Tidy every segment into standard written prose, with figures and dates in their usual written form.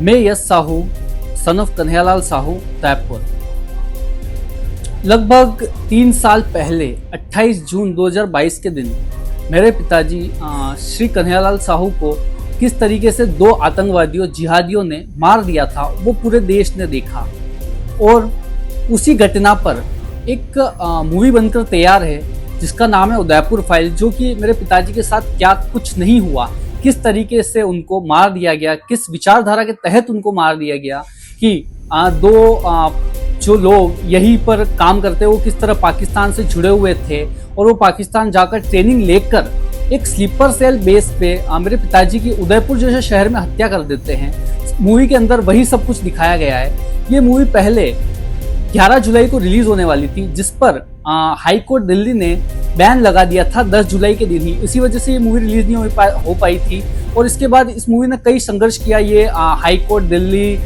मैं यश Sahu, son of Kanhaiyalal Sahu, Taiyabpur. लगभग 3 साल पहले 28 जून 2022 के दिन मेरे पिताजी श्री कन्हैयालाल साहू को किस तरीके से 2 आतंकवादियों जिहादियों ने मार दिया था वो पूरे देश ने देखा। और उसी घटना पर एक मूवी बनकर तैयार है जिसका नाम है उदयपुर फाइल, जो कि मेरे पिताजी के साथ क्या कुछ नहीं हुआ, किस तरीके से उनको मार दिया गया, किस विचारधारा के तहत उनको मार दिया गया, कि जो लोग यहीं पर काम करते हैं वो किस तरह पाकिस्तान से जुड़े हुए थे और वो पाकिस्तान जाकर ट्रेनिंग लेकर एक स्लीपर सेल बेस पे मेरे पिताजी की उदयपुर जैसे शहर में हत्या कर देते हैं। मूवी के अंदर वही सब कुछ दिखाया गया है। ये मूवी पहले 11 जुलाई को रिलीज होने वाली थी, जिस पर हाई कोर्ट दिल्ली ने बैन लगा दिया था 10 जुलाई के दिन ही। इसी वजह से ये मूवी रिलीज नहीं हो पाई थी। और इसके बाद इस मूवी ने कई संघर्ष किया। ये high court Delhi,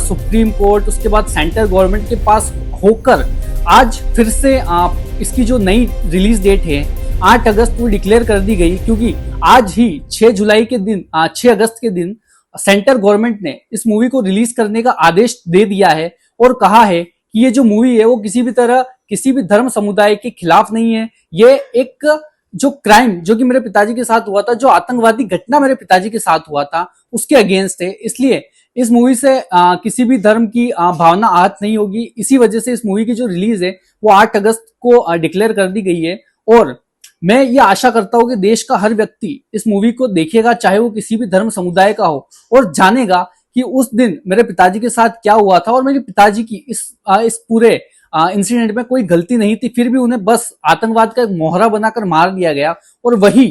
supreme court, उसके बाद सेंट्रल गवर्नमेंट के पास होकर आज फिर से इसकी जो नई रिलीज डेट है 8 अगस्त को डिक्लेयर कर दी गई, क्योंकि आज ही 6 अगस्त के दिन सेंट्रल गवर्नमेंट ने इस मूवी को रिलीज करने का आदेश दे दिया है और कहा है कि ये जो मूवी है वो किसी भी धर्म समुदाय के खिलाफ नहीं है। ये एक जो क्राइम जो कि मेरे पिताजी के साथ हुआ था, जो आतंकवादी घटना मेरे पिताजी के साथ हुआ था, उसके अगेंस्ट है। इसलिए इस मूवी से किसी भी धर्म की भावना आहत नहीं होगी। इसी वजह से इस मूवी की जो रिलीज है वो 8 अगस्त को डिक्लेयर कर दी गई है। और मैं ये आशा करता हूं कि देश का हर व्यक्ति इस मूवी को देखेगा, चाहे वो किसी भी धर्म समुदाय का हो, और जानेगा कि उस दिन मेरे पिताजी के साथ क्या हुआ था। और मेरे पिताजी की इस पूरे इंसिडेंट में कोई गलती नहीं थी, फिर भी उन्हें बस आतंकवाद का एक मोहरा बनाकर मार दिया गया। और वही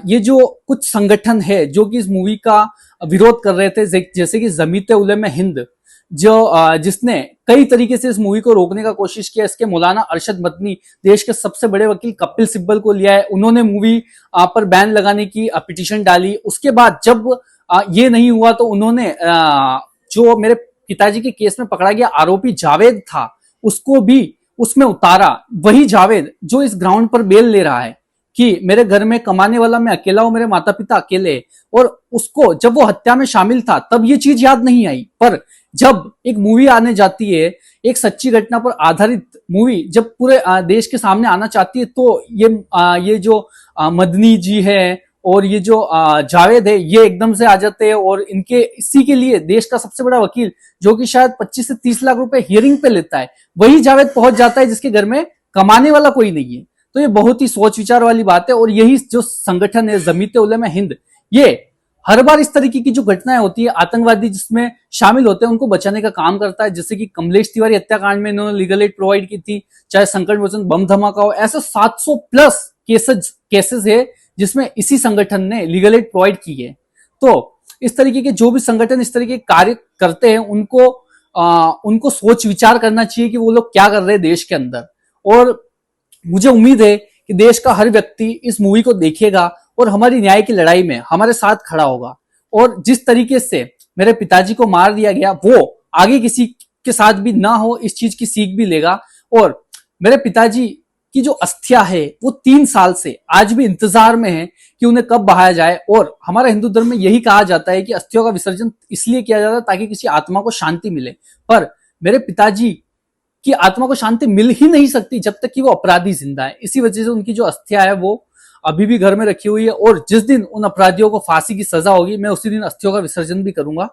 ये जो कुछ संगठन है जो कि इस मूवी का विरोध कर रहे थे, जैसे कि जमीयत उलमा हिंद, जिसने कई तरीके से इस मूवी को रोकने का कोशिश किया। इसके मौलाना अरशद मदनी, देश के सबसे बड़े वकील कपिल सिब्बल को लिया है, उन्होंने मूवी पर बैन लगाने की पिटीशन डाली। उसके बाद जब ये नहीं हुआ तो उन्होंने जो मेरे पिताजी के केस में पकड़ा गया आरोपी जावेद था, उसको भी उसमें उतारा। वही जावेद जो इस ग्राउंड पर बेल ले रहा है कि मेरे घर में कमाने वाला मैं अकेला हूं, मेरे माता पिता अकेले, और उसको जब वो हत्या में शामिल था तब ये चीज याद नहीं आई। पर जब एक मूवी आने जाती है, एक सच्ची घटना पर आधारित मूवी जब पूरे देश के सामने आना चाहती है, तो ये जो मदनी जी है और ये जो जावेद है, ये एकदम से आ जाते हैं। और इनके इसी के लिए देश का सबसे बड़ा वकील, जो कि शायद 25 से 30 लाख रुपए हियरिंग पे लेता है, वही जावेद पहुंच जाता है जिसके घर में कमाने वाला कोई नहीं है। तो ये बहुत ही सोच विचार वाली बात है। और यही जो संगठन है जमीयत उलमा हिंद, ये हर बार इस तरीके की जो घटनाएं होती है, आतंकवादी जिसमें शामिल होते हैं, उनको बचाने का काम करता है। जैसे कि कमलेश तिवारी हत्याकांड में इन्होंने लीगल एड प्रोवाइड की थी, चाहे संकट मोचन बम धमाका हो, ऐसे 700 प्लस केसेस है जिसमें इसी संगठन ने लीगल एड प्रोवाइड की है। तो इस तरीके के जो भी संगठन इस तरीके के कार्य करते हैं, उनको सोच विचार करना चाहिए कि वो लोग क्या कर रहे हैं देश के अंदर। और मुझे उम्मीद है कि देश का हर व्यक्ति इस मूवी को देखेगा और हमारी न्याय की लड़ाई में हमारे साथ खड़ा होगा। और जिस तरीके से मेरे पिताजी को मार दिया गया, वो आगे किसी के साथ भी ना हो, इस चीज की सीख भी लेगा। और मेरे पिताजी की जो अस्थियां है वो 3 साल से आज भी इंतजार में है कि उन्हें कब बहाया जाए। और हमारा हिंदू धर्म में यही कहा जाता है कि अस्थियों का विसर्जन इसलिए किया जाता है ताकि किसी आत्मा को शांति मिले। पर मेरे पिताजी की आत्मा को शांति मिल ही नहीं सकती जब तक कि वो अपराधी जिंदा है। इसी वजह से उनकी जो अस्थियां है वो अभी भी घर में रखी हुई है। और जिस दिन उन अपराधियों को फांसी की सजा होगी, मैं उसी दिन अस्थियों का विसर्जन भी करूंगा।